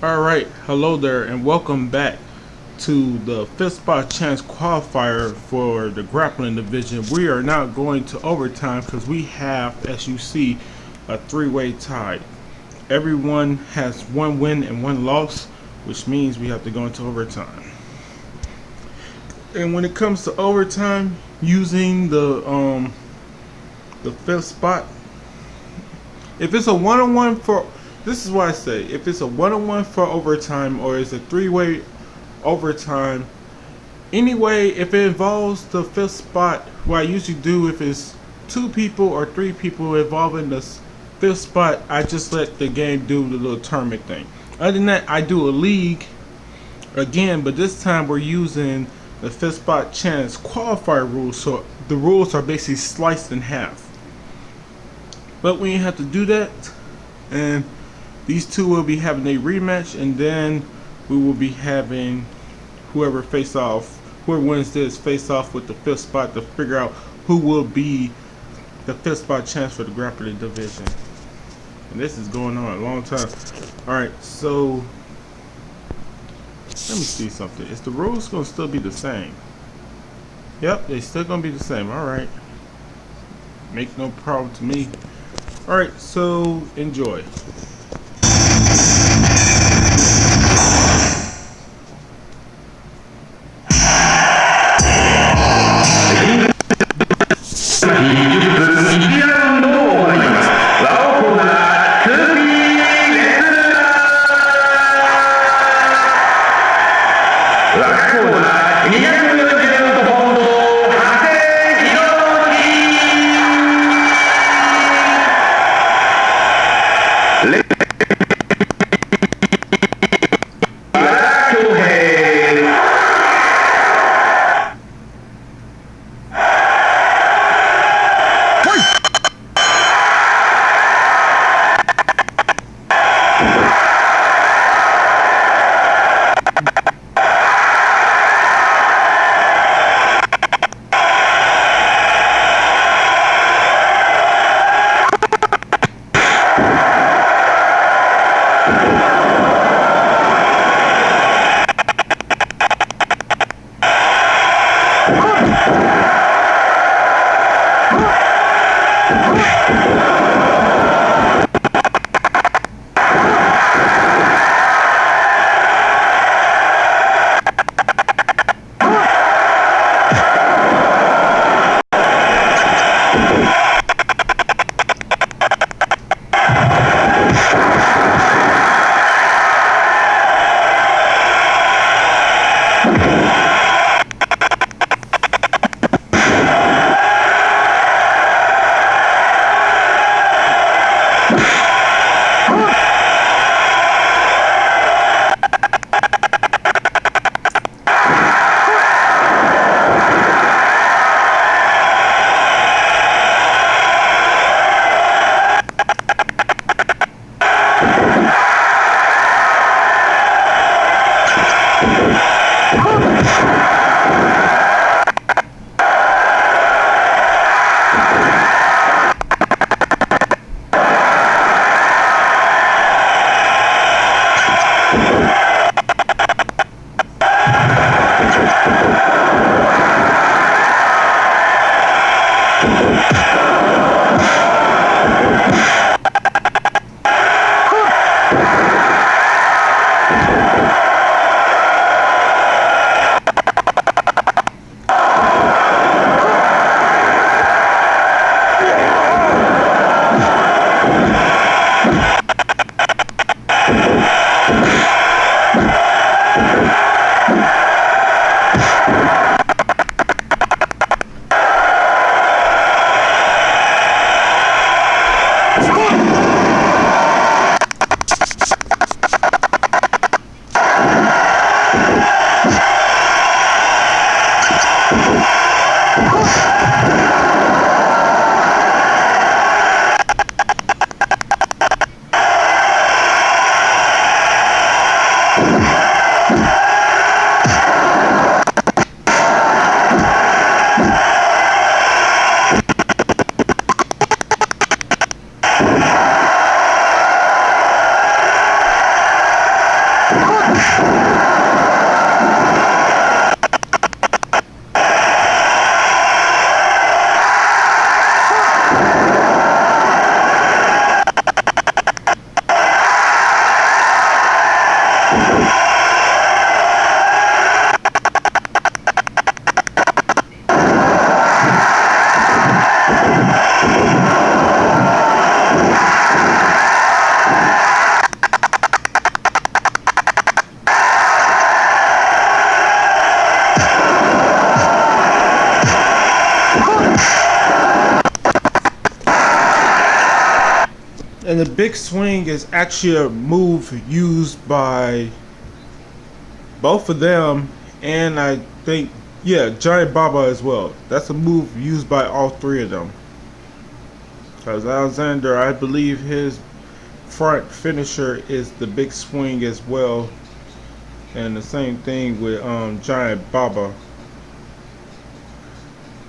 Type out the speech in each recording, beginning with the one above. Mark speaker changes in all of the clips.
Speaker 1: Alright, hello there and welcome back to the 5SChance qualifier for the grappling division. We are now going to overtime because we have, as you see, a three-way tie. Everyone has one win and one loss, which means we have to go into overtime. And when it comes to overtime, using the fifth spot, if it's a one-on-one for, this is what I say, if it's a one-on-one for overtime or it's a three-way overtime, anyway, if it involves the fifth spot, what I usually do, if it's two people or three people involving the fifth spot, I just let the game do the little tournament thing. Other than that, I do a league again, but this time we're using the 5SChance qualifier rules, so the rules are basically sliced in half. But we have to do that, and these two will be having a rematch, and then we will be having whoever wins this face off with the fifth spot to figure out who will be the 5SChance for the grappling division. And this is going on a long time. Alright, so let me see something. Is the rules going to still be the same? Yep, they still going to be the same. Alright. Make no problem to me. Alright, so enjoy.
Speaker 2: Let's
Speaker 1: And the big swing is actually a move used by both of them, and I think, yeah, Giant Baba as well. That's a move used by all three of them. Because Alexander, I believe his front finisher is the big swing as well. And the same thing with Giant Baba.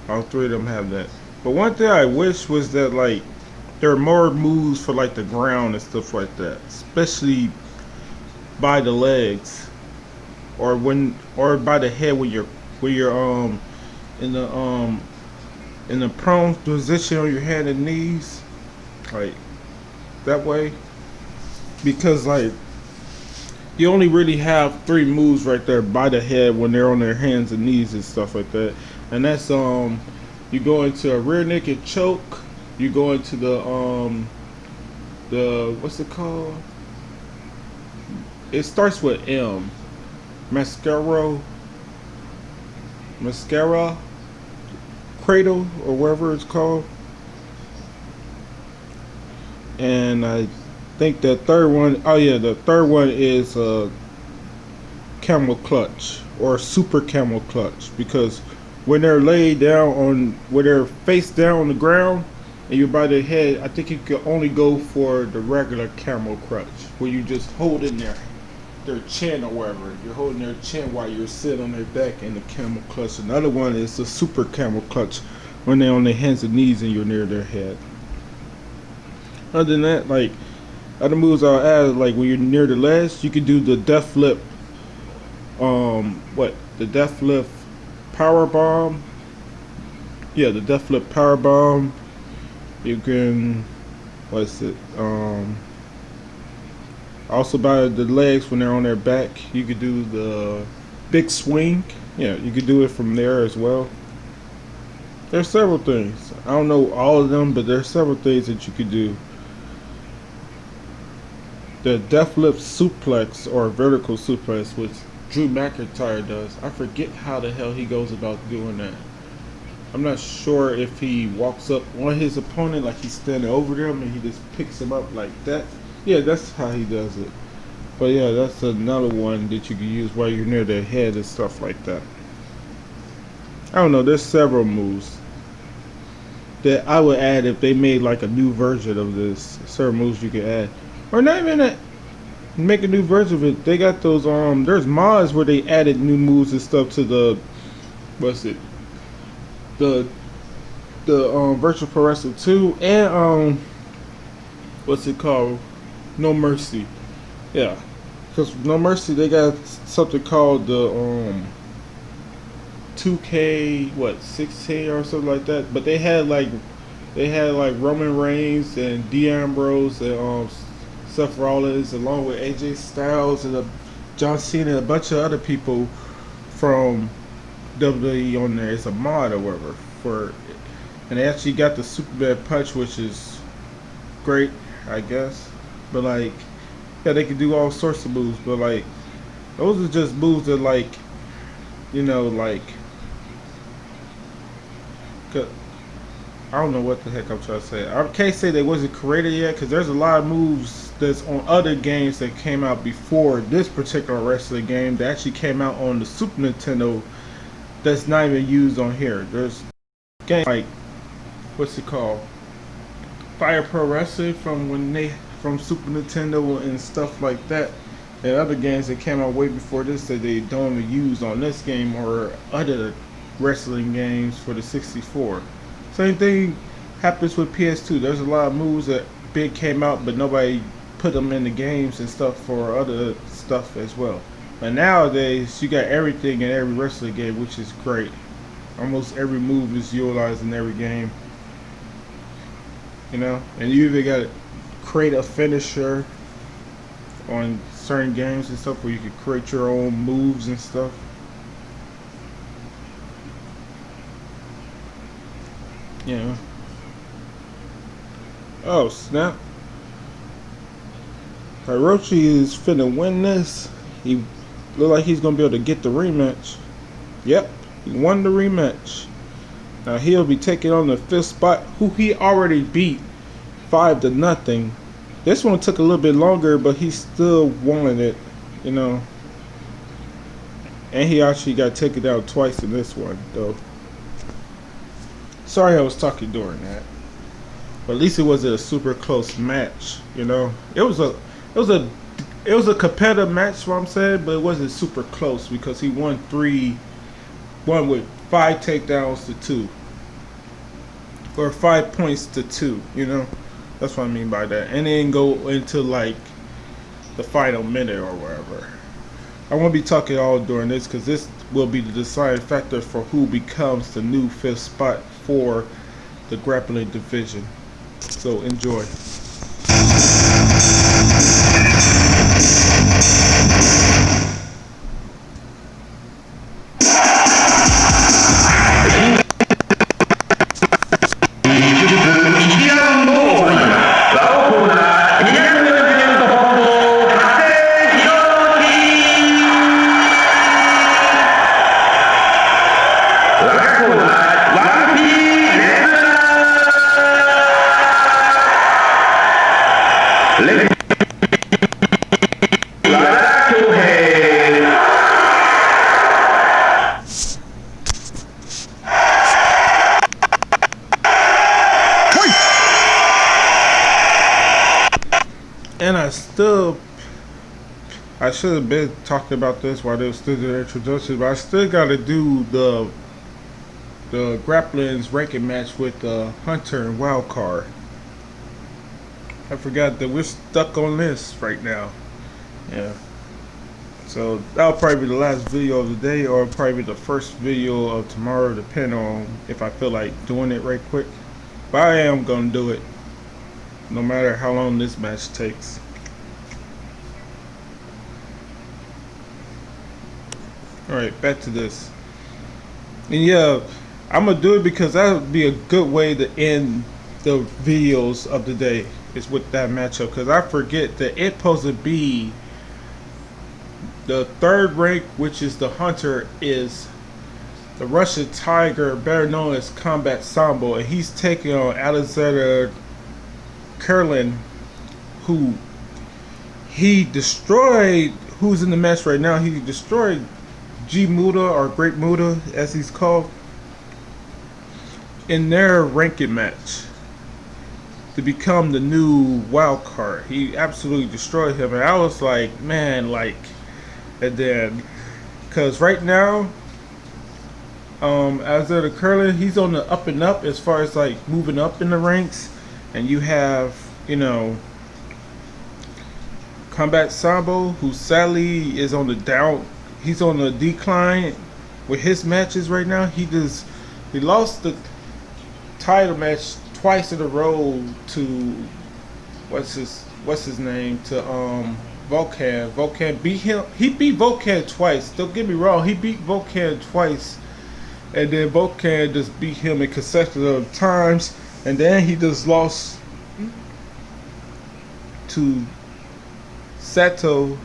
Speaker 1: All three of them have that. But one thing I wish was that, like, there are more moves for like the ground and stuff like that, especially by the legs, or by the head when you're in the prone position on your hand and knees, like that way, because like you only really have three moves right there by the head when they're on their hands and knees and stuff like that, and that's you go into a rear naked choke, you go into the what's it called? It starts with M. Mascara cradle or whatever it's called. And I think the third one, oh yeah, the third one is camel clutch or super camel clutch, because when they're laid down when they're face down on the ground and you're by their head, I think you can only go for the regular camel clutch, where you just hold in their chin or whatever. You're holding their chin while you're sitting on their back in the camel clutch. Another one is the super camel clutch, when they're on their hands and knees and you're near their head. Other than that, like other moves I'll add, like when you're near the legs, you can do the death flip. The death flip power bomb. Yeah, the death flip power bomb. You can, what's it? Also by the legs when they're on their back, you could do the big swing. Yeah, you could do it from there as well. There's several things. I don't know all of them, but there's several things that you could do. The deathlift suplex or vertical suplex, which Drew McIntyre does. I forget how the hell he goes about doing that. I'm not sure if he walks up on his opponent like he's standing over them and he just picks him up like that. Yeah, that's how he does it. But yeah, that's another one that you can use while you're near their head and stuff like that. I don't know, there's several moves that I would add if they made like a new version of this. Certain moves you could add. Or not even that, make a new version of it. They got those there's mods where they added new moves and stuff to the Virtual Pro Wrestling 2 and what's it called? No Mercy. Yeah. Because No Mercy, they got something called the 2K 6K or something like that. But they had like Roman Reigns and Dean Ambrose and Seth Rollins along with AJ Styles and John Cena and a bunch of other people from WWE on there. It's a mod or whatever for, and they actually got the Superman Punch, which is great, I guess. But like, yeah, they can do all sorts of moves. But like, those are just moves that like, you know, like, I don't know what the heck I'm trying to say. I can't say they wasn't created yet, because there's a lot of moves that's on other games that came out before this particular wrestling game that actually came out on the Super Nintendo that's not even used on here. There's games like, what's it called? Fire Pro Wrestling from Super Nintendo and stuff like that. And other games that came out way before this that they don't even use on this game or other wrestling games for the 64. Same thing happens with PS2. There's a lot of moves that big came out, but nobody put them in the games and stuff for other stuff as well. But nowadays, you got everything in every wrestling game, which is great. Almost every move is utilized in every game. You know, and you even got to create a finisher on certain games and stuff where you can create your own moves and stuff. Yeah. Oh snap! Hiroshi is finna win this. He look like he's gonna be able to get the rematch. Yep, he won the rematch. Now he'll be taking on the 5th spot, who he already beat 5-0 This one took a little bit longer, but he still wanted it, you know. And he actually got taken out twice in this one, though. Sorry I was talking during that. But at least it wasn't a super close match, you know. It was a competitive match, what I'm saying, but it wasn't super close because he won with 5 takedowns to 2. Or 5 points to 2, you know. That's what I mean by that. And then go into like the final minute or wherever. I won't be talking all during this because this will be the deciding factor for who becomes the new 5th spot for the grappling division. So enjoy. And I should have been talking about this while they were still doing the introduction, but I still got to do the Grappling's ranking match with Hunter and Wildcard. I forgot that we're stuck on this right now. Yeah. So that'll probably be the last video of the day, or probably the first video of tomorrow, depending on if I feel like doing it right quick. But I am gonna do it, no matter how long this match takes. Alright, back to this. And yeah, I'm gonna do it because that would be a good way to end the videos of the day, is with that matchup, because I forget that it's supposed to be the 3rd rank, which is the Hunter, is the Russian Tiger, better known as Combat Sambo, and he's taking on Alexander Kurland, who he destroyed. Who's in the match right now? He destroyed G Muda, or Great Muda as he's called, in their ranking match to become the new wild card. He absolutely destroyed him, and I was like, man, like, and then, cause right now, Alexander Kurland, he's on the up and up as far as like moving up in the ranks, and you have, you know, Combat Sambo, who sadly is on the down. He's on the decline with his matches right now. He lost the title match twice in a row to what's his name, to Volkan. Volkan beat him. He beat Volkan twice. Don't get me wrong. He beat Volkan twice, and then Volkan just beat him in consecutive times, and then he just lost to Sato.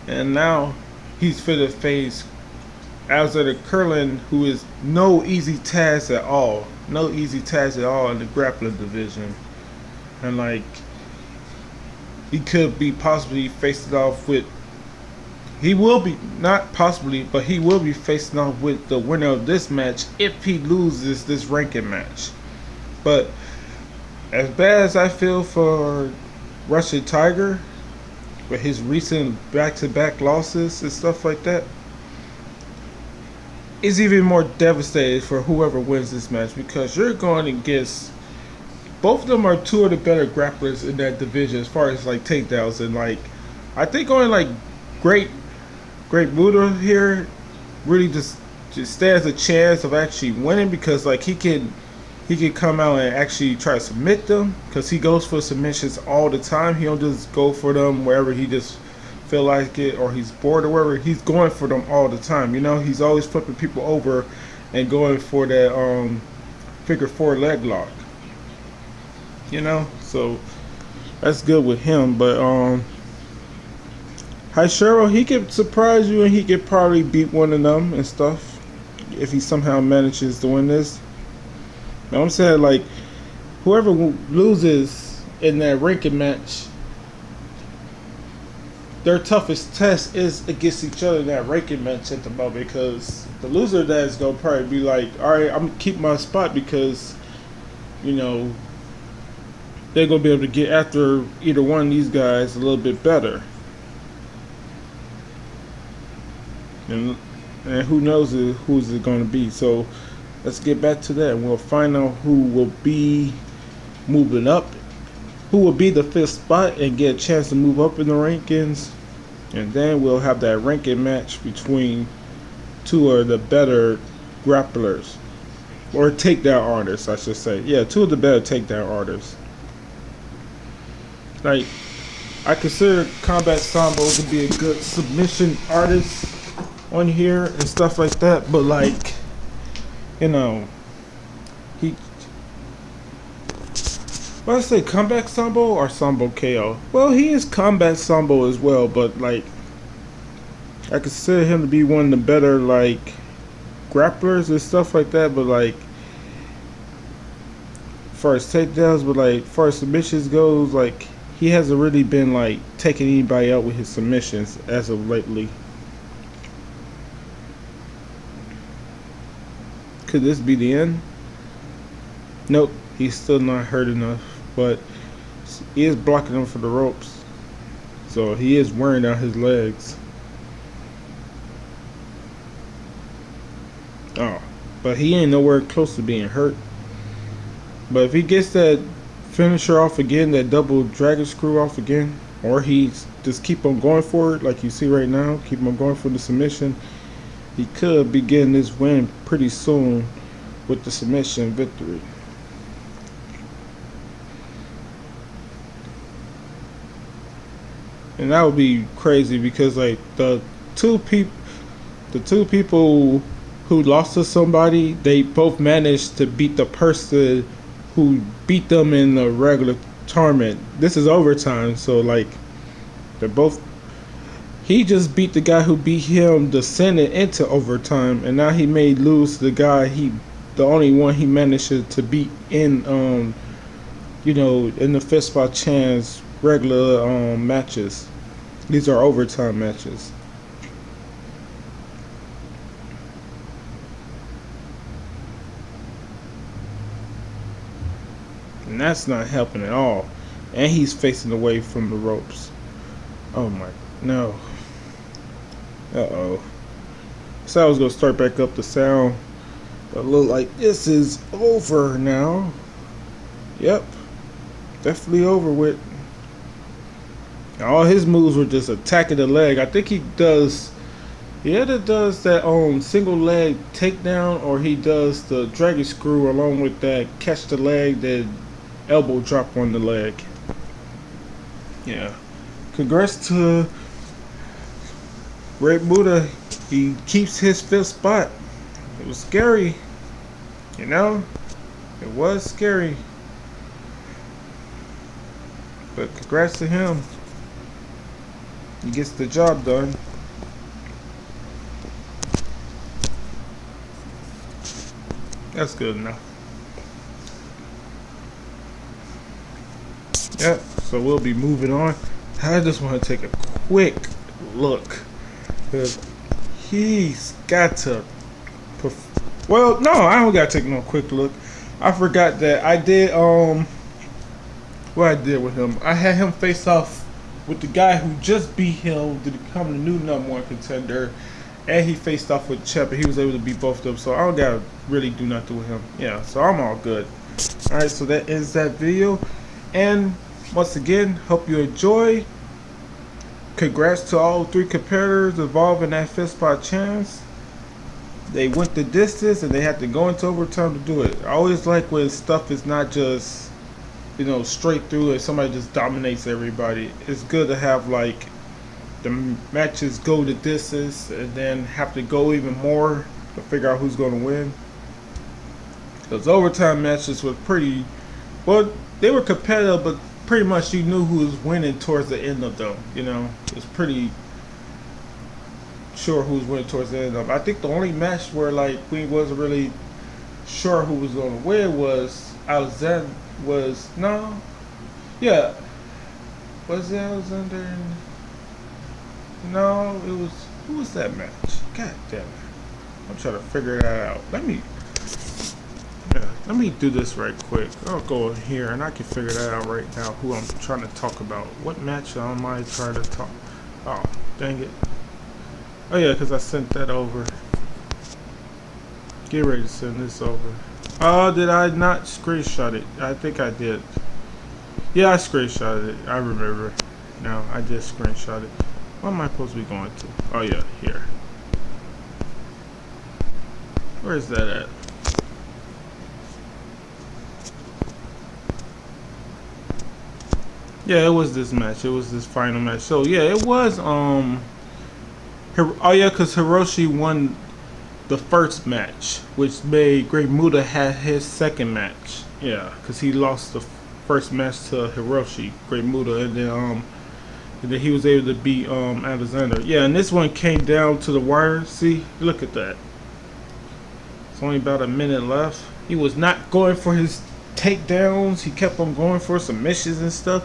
Speaker 1: And now he's fit to face Alexander Kurland, who is no easy task at all. No easy task at all in the grappling division. And like, he could be possibly facing off with, he will be, not possibly, but he will be facing off with the winner of this match if he loses this ranking match. But as bad as I feel for Russian Tiger, with his recent back-to-back losses and stuff like that, it's even more devastating for whoever wins this match, because you're going against, both of them are 2 of the better grapplers in that division as far as like takedowns, and like, I think only like Great Muda here really just stands a chance of actually winning, because like he can come out and actually try to submit them, because he goes for submissions all the time. He don't just go for them wherever he just feel like it, or he's bored or wherever. He's going for them all the time, you know. He's always flipping people over and going for that figure 4 leg lock, you know. So that's good with him. But Hashiro, he could surprise you, and he could probably beat one of them and stuff if he somehow manages to win this. Now I'm saying, like, whoever loses in that ranking match, their toughest test is against each other in that ranking match at the moment, because the loser of that is gonna probably be like, all right, I'm gonna keep my spot, because you know they're gonna be able to get after either one of these guys a little bit better, and who knows who's it gonna be. So let's get back to that, and we'll find out who will be moving up, who will be the 5th spot and get a chance to move up in the rankings. And then we'll have that ranking match between two of the better grapplers, or takedown artists, I should say. Yeah, two of the better takedown artists. Like, I consider Combat Sambo to be a good submission artist on here and stuff like that, but like, you know, he, what I say, Combat Sambo or Sambo KO? Well, he is Combat Sambo as well, but like, I consider him to be one of the better like grapplers and stuff like that, but like, as far as takedowns, but like, as far as submissions goes, like, he hasn't really been like taking anybody out with his submissions as of lately. Could this be the end? Nope, he's still not hurt enough, but he is blocking him for the ropes, so he is wearing out his legs. Oh, but he ain't nowhere close to being hurt. But if he gets that finisher off again, that double dragon screw off again, or he just keep on going for it like you see right now, keep on going for the submission, he could be getting this win pretty soon with the submission victory. And that would be crazy, because like the two people who lost to somebody, they both managed to beat the person who beat them in the regular tournament. This is overtime, so like, they're both, he just beat the guy who beat him to send it into overtime, and now he may lose to the guy the only one he managed to beat in you know, in the 5SChance regular matches. These are overtime matches. And that's not helping at all. And he's facing away from the ropes. Oh my, no. Uh-oh. So I was going to start back up the sound, but it look like this is over now. Yep. Definitely over with. All his moves were just attacking the leg. I think he either does that single leg takedown, or he does the dragon screw along with that catch the leg, that elbow drop on the leg. Yeah. Congrats to Red Buddha. He keeps his 5th spot. It was scary. You know? It was scary. But congrats to him. He gets the job done. That's good enough. Yep, so we'll be moving on. I just want to take a quick look, because he's got to, well, no, I don't got to take no quick look. I forgot that I did, what I did with him. I had him face off with the guy who just beat him to become the new #1 contender, and he faced off with Chep, and he was able to beat both of them, so I don't got to really do nothing with him. Yeah, so I'm all good. Alright, so that ends that video, and once again, hope you enjoy. Congrats to all 3 competitors involved in that 5SChance. They went the distance, and they had to go into overtime to do it. I always like when stuff is not just, you know, straight through and somebody just dominates everybody. It's good to have like the matches go the distance and then have to go even more to figure out who's going to win. Those overtime matches were pretty, well, they were competitive, but pretty much you knew who was winning towards the end of them. You know, it's pretty sure who was winning towards the end of them. I think the only match where like we wasn't really sure who was going to win was Alexander. Yeah. Was it Alexander? No, it was. Who was that match? God damn it! I'm trying to figure that out. Let me do this right quick. I'll go in here and I can figure that out right now. Who I'm trying to talk about? What match am I trying to talk? Oh, dang it! Oh yeah, because I sent that over. Get ready to send this over. Oh, did I not screenshot it? I think I did. Yeah, I screenshotted it. I remember. No, I did screenshot it. What am I supposed to be going to? Oh yeah, here. Where is that at? Yeah, it was this match. It was this final match. So yeah, it was oh yeah, cause Hiroshi won the first match, which made Great Muta had his second match. Yeah, cause he lost the first match to Hiroshi, Great Muta, and then he was able to beat Alexander. Yeah, and this one came down to the wire. See, look at that. It's only about a minute left. He was not going for his takedowns. He kept on going for submissions and stuff.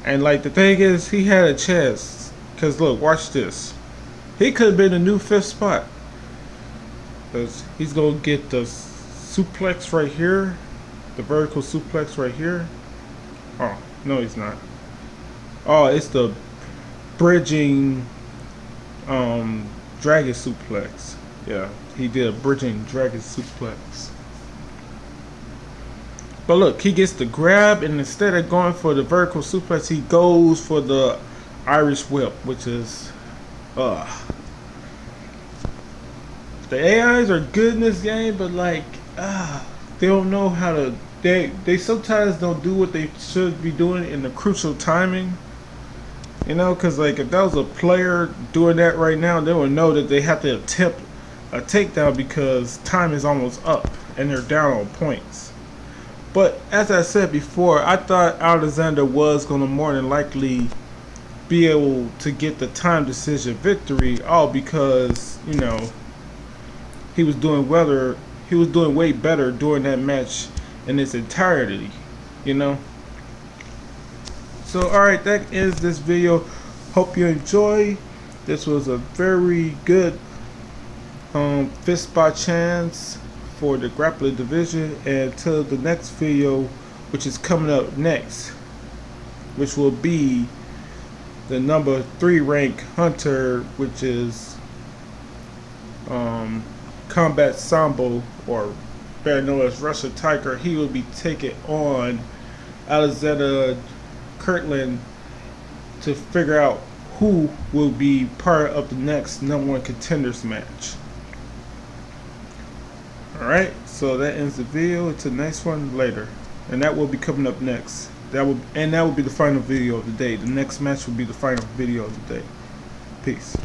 Speaker 1: And like the thing is, he had a chance. Cause look, watch this. He could have been the new 5th spot. Cause he's gonna get the suplex right here, the vertical suplex right here. Oh no, he's not. Oh, it's the bridging dragon suplex. Yeah, he did a bridging dragon suplex. But look, he gets the grab, and instead of going for the vertical suplex, he goes for the Irish whip, which is the AIs are good in this game, but like they don't know how to. They sometimes don't do what they should be doing in the crucial timing. You know, because like if that was a player doing that right now, they would know that they have to attempt a takedown because time is almost up and they're down on points. But as I said before, I thought Alexander was going to more than likely be able to get the time decision victory, all because, you know, he was doing way better during that match in its entirety, you know. So alright, that ends this video. Hope you enjoy. This was a very good 5th spot chance for the grappling division, and until the next video, which is coming up next, which will be the number 3 rank hunter, which is Combat Sambo, or better known as Russia Tiger. He will be taking on Alexander Kirtland to figure out who will be part of the next #1 contenders match. Alright, so that ends the video. Until the next one later. And that will be coming up next. That will be the final video of the day. The next match will be the final video of the day. Peace.